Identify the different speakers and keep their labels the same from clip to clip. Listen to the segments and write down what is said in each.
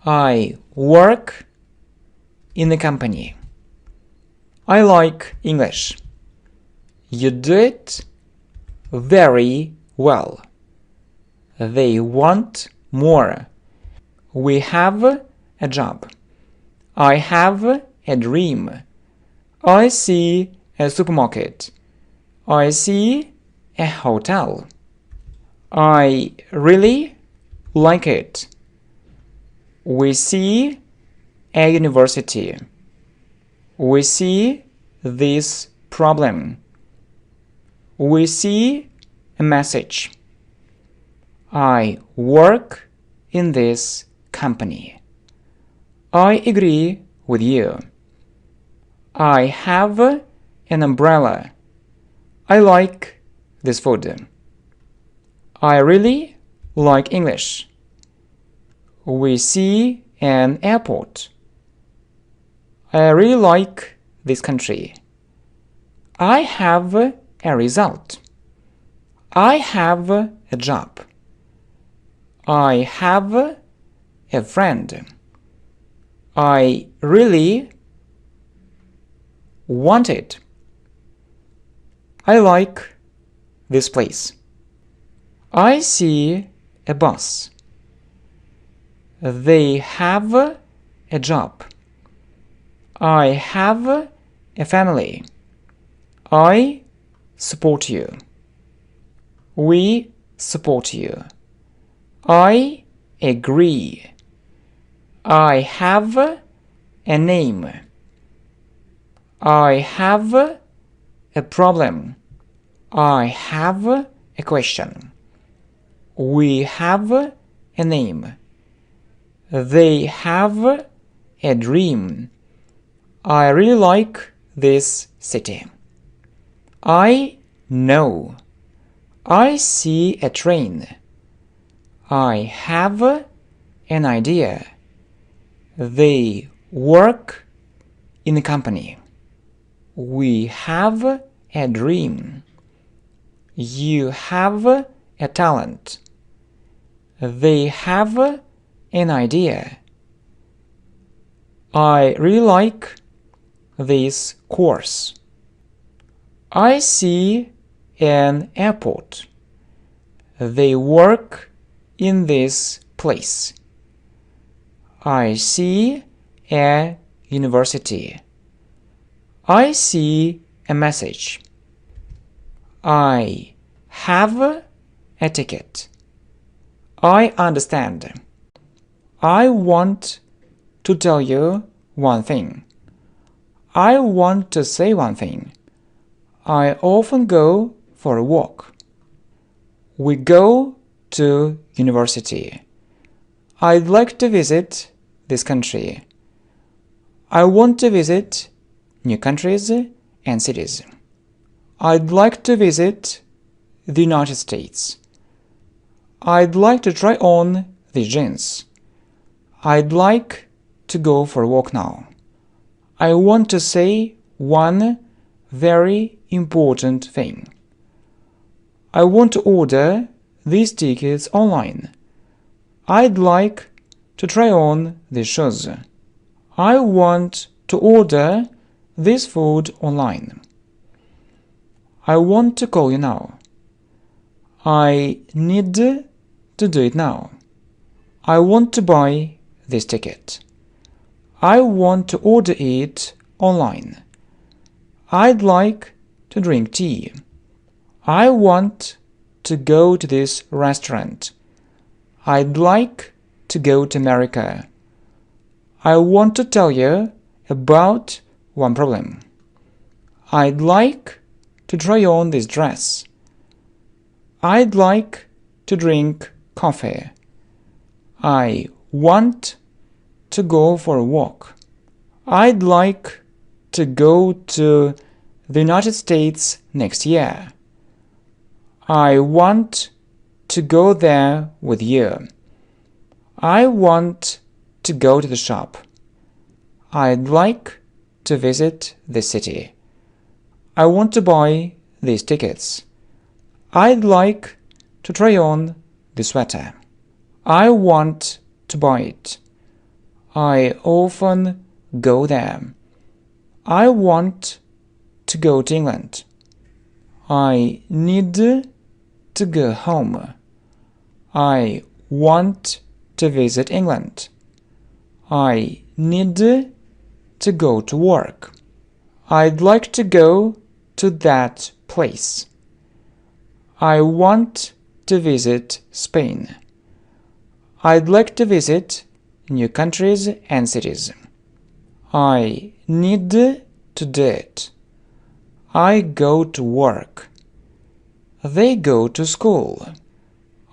Speaker 1: I work in the company. I like English. You do it very well. They want more. We have a job. I have a dream. I see a supermarket. I see a hotel. I really like it. We see a university. We see this problem. We see a message. I work in this company. I agree with you. I have an umbrella. I like this food. I really like English. We see an airport. I really like this country. I have a result. I have a job. I have a friend. I really want it. I like this place. I see a boss. They have a job. I have a family. I support you. We support you. I agree. I have a name. I have a problem. I have a question. We have a name. They have a dream. I really like this city. I know. I see a train. I have an idea. They work in a company. We have a dream. You have a talent. They have an idea. I really like this course. I see an airport. They work in this place. I see a university. I see a message. I have a ticket. I understand. I want to tell you one thing. I want to say one thing. I often go for a walk. We go to university. I'd like to visit this country. I want to visit new countries and cities. I'd like to visit the United States. I'd like to try on these jeans. I'd like to go for a walk now. I want to say one very important thing. I want to order these tickets online. I'd like to try on these shoes. I want to order this food online. I want to call you now. I need to do it now. I want to buy this ticket. I want to order it online. I'd like to drink tea. I want to go to this restaurant. I'd like to go to America. I want to tell you about one problem. I'd like to try on this dress. I'd like to drink coffee. I want to go for a walk. I'd like to go to the United States next year. I want to go there with you. I want to go to the shop. I'd like to visit the city. I want to buy these tickets. I'd like to try on the sweater. I want to buy it. I often go there. I want to go to England. I need to go home. I want to visit England. I need to go to work. I'd like to go to that place. I want to visit Spain. I'd like to visit new countries and cities. I need to do it. I go to work. They go to school.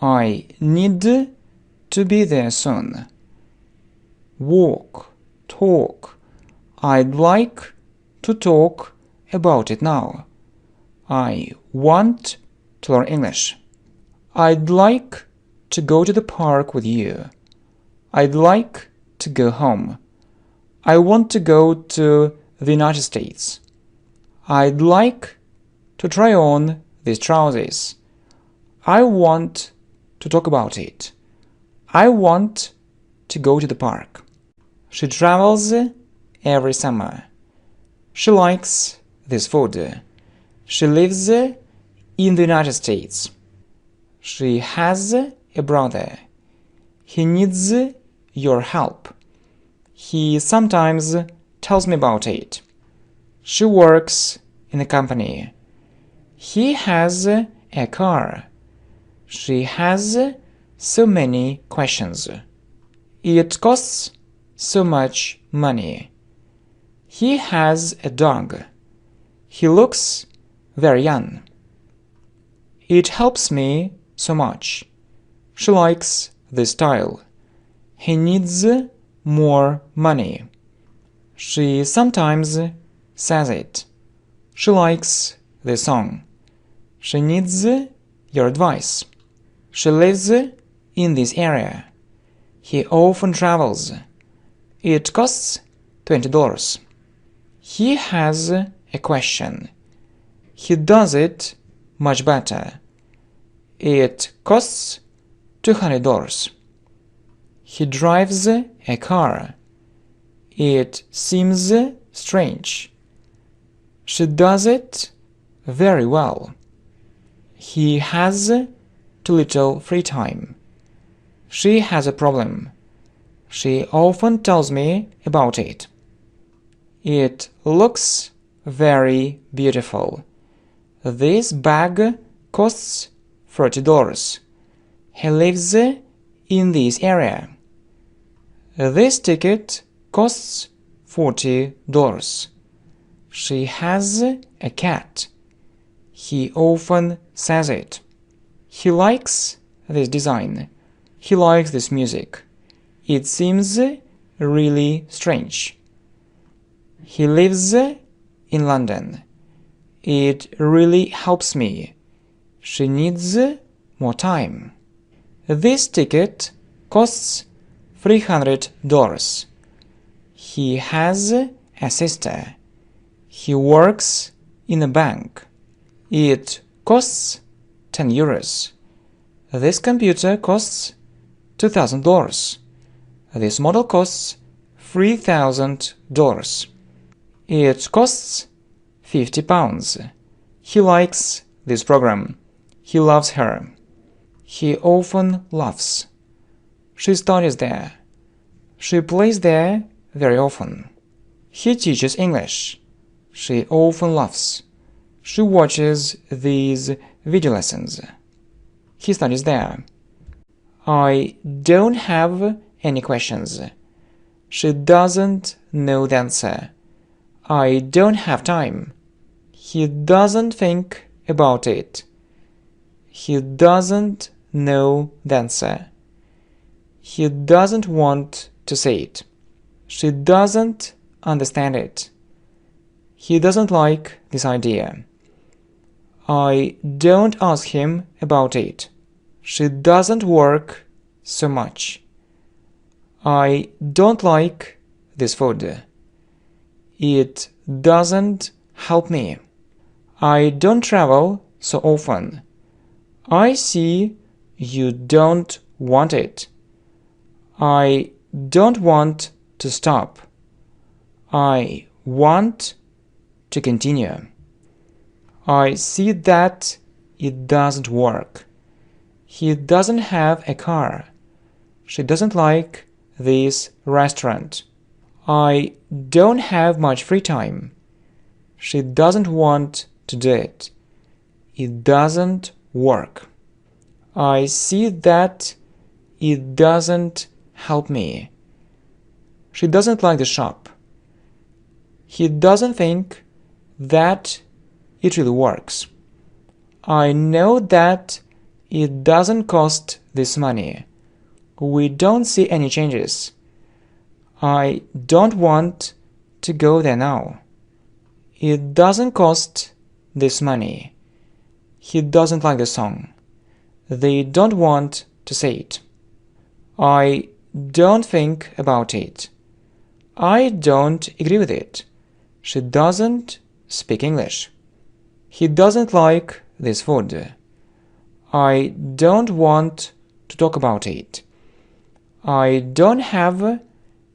Speaker 1: I need to be there soon. Walk, talk. I'd like to talk about it now. I want to learn English. I'd like to go to the park with you. I'd like to go home. I want to go to the United States. I'd like to try on these trousers. I want to talk about it. I want to go to the park. She travels every summer. She likes this food. She lives in the United States. She has a brother. He needs your help. He sometimes tells me about it. She works in a company. He has a car. She has so many questions. It costs so much money. He has a dog. He looks very young. It helps me so much. She likes this style. He needs more money. She sometimes says it. She likes this song. She needs your advice. She lives in this area. He often travels. It costs $20. He has a question. He does it much better. It costs $200. He drives a car. It seems strange. She does it very well. He has too little free time. She has a problem. She often tells me about it. It looks very beautiful. This bag costs $30. He lives in this area. This ticket costs $40. She has a cat. He often says it. He likes this design. He likes this music. It seems really strange. He lives in London. It really helps me. She needs more time. This ticket costs $300. He has a sister. He works in a bank. It costs €10. This computer costs $2,000. This model costs $3,000. It costs £50. He likes this program. He loves her. He often laughs. She studies there. She plays there very often. He teaches English. She often laughs. She watches these video lessons. He studies there. I don't have any questions. She doesn't know the answer. I don't have time. He doesn't think about it. He doesn't know the answer. He doesn't want to say it. She doesn't understand it. He doesn't like this idea. I don't ask him about it. She doesn't work so much. I don't like this food. It doesn't help me. I don't travel so often. I see you don't want it. I don't want to stop. I want to continue. I see that it doesn't work. He doesn't have a car. She doesn't like this restaurant. I don't have much free time. She doesn't want to do it. It doesn't work. I see that it doesn't help me. She doesn't like the shop. He doesn't think that it really works. I know that it doesn't cost this money. We don't see any changes. I don't want to go there now. It doesn't cost this money. He doesn't like the song. They don't want to say it. I don't think about it. I don't agree with it. She doesn't speak English. He doesn't like this food. I don't want to talk about it. I don't have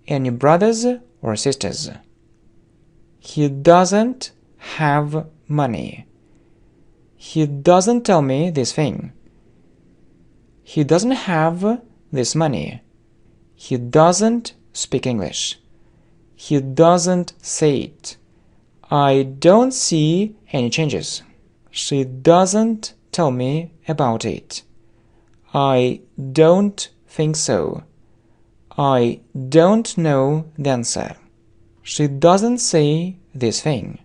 Speaker 1: any brothers or sisters. He doesn't have money. He doesn't tell me this thing. He doesn't have this money. He doesn't speak English. He doesn't say it. I don't see any changes. She doesn't tell me about it. I don't think so. I don't know the answer. She doesn't say this thing.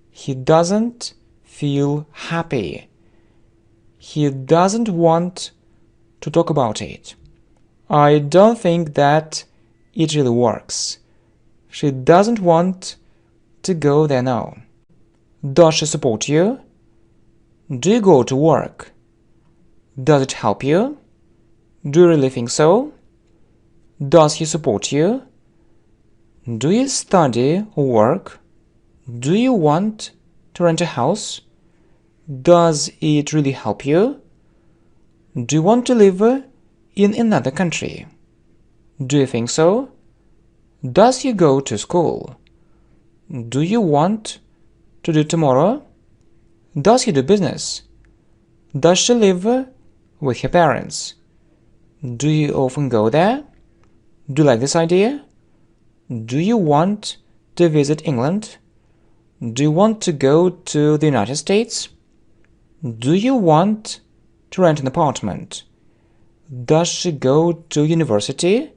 Speaker 1: He doesn't feel happy. He doesn't want to talk about it. I don't think that it really works. She doesn't want to go there now. Does she support you? Do you go to work? Does it help you? Do you really think so? Does he support you? Do you study or work? Do you want to rent a house? Does it really help you? Do you want to live in another country? Do you think so? Does he go to school? Do you want to do tomorrow? Does he do business? Does she live with her parents? Do you often go there? Do you like this idea? Do you want to visit England? Do you want to go to the United States? Do you want to rent an apartment? Does she go to university?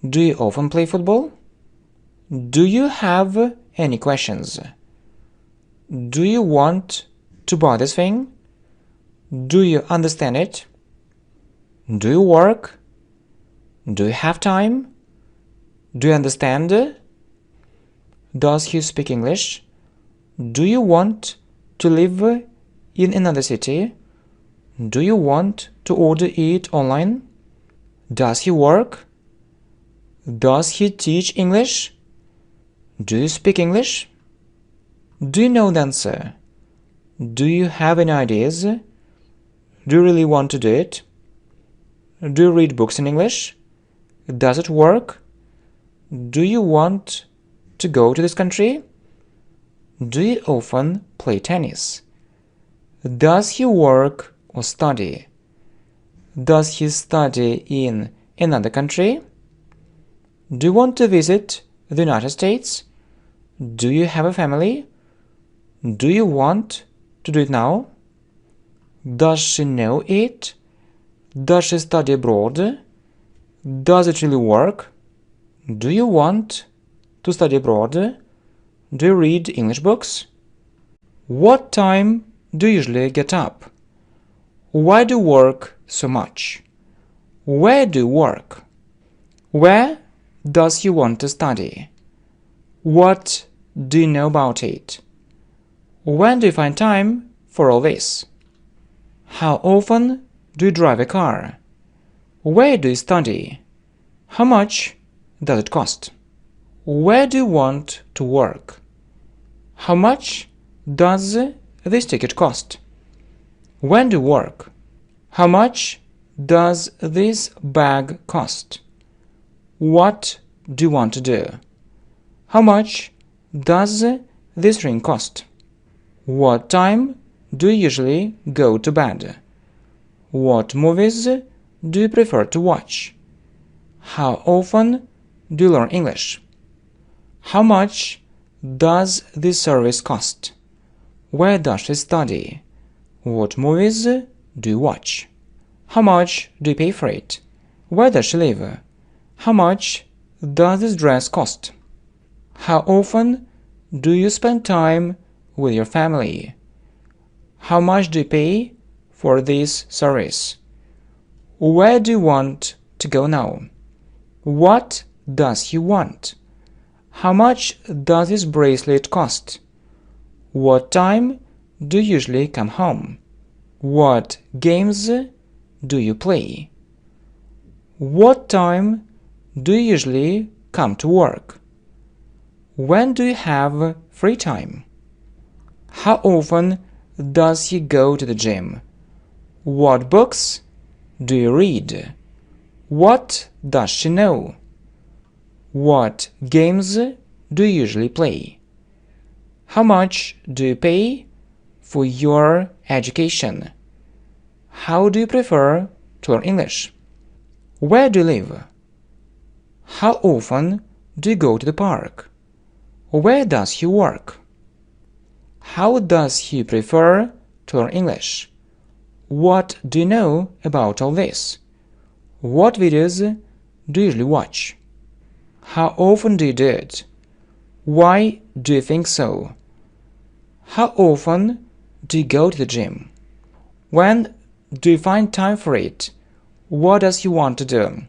Speaker 1: Do you often play football? Do you have any questions? Do you want to buy this thing? Do you understand it? Do you work? Do you have time? Do you understand? Does he speak English? Do you want to live in another city? Do you want to order it online? Does he work? Does he teach English? Do you speak English? Do you know the answer? Do you have any ideas? Do you really want to do it? Do you read books in English? Does it work? Do you want to go to this country? Do you often play tennis? Does he work or study? Does he study in another country? Do you want to visit the United States? Do you have a family? Do you want to do it now? Does she know it? Does she study abroad? Does it really work? Do you want to study abroad? Do you read English books? What time do you usually get up? Why do you work so much? Where do you work? Where does he want to study? What do you know about it? When do you find time for all this? How often do you drive a car? Where do you study? How much does it cost? Where do you want to work? How much does this ticket cost? When do you work? How much does this bag cost? What do you want to do? How much does this ring cost? What time do you usually go to bed? What movies do you prefer to watch? How often do you learn English? How much does this service cost? Where does she study? What movies do you watch? How much do you pay for it? Where does she live? How much does this dress cost? How often do you spend time with your family? How much do you pay for this service? Where do you want to go now? What does he want? How much does this bracelet cost? What time do you usually come home? What games do you play? What time do you usually come to work? When do you have free time? How often does he go to the gym? What books do you read? What does she know? What games do you usually play? How much do you pay for your education? How do you prefer to learn English? Where do you live? How often do you go to the park? Where does he work? How does he prefer to learn English? What do you know about all this? What videos do you usually watch? How often do you do it? Why do you think so? How often do you go to the gym? When do you find time for it? What does he want to do?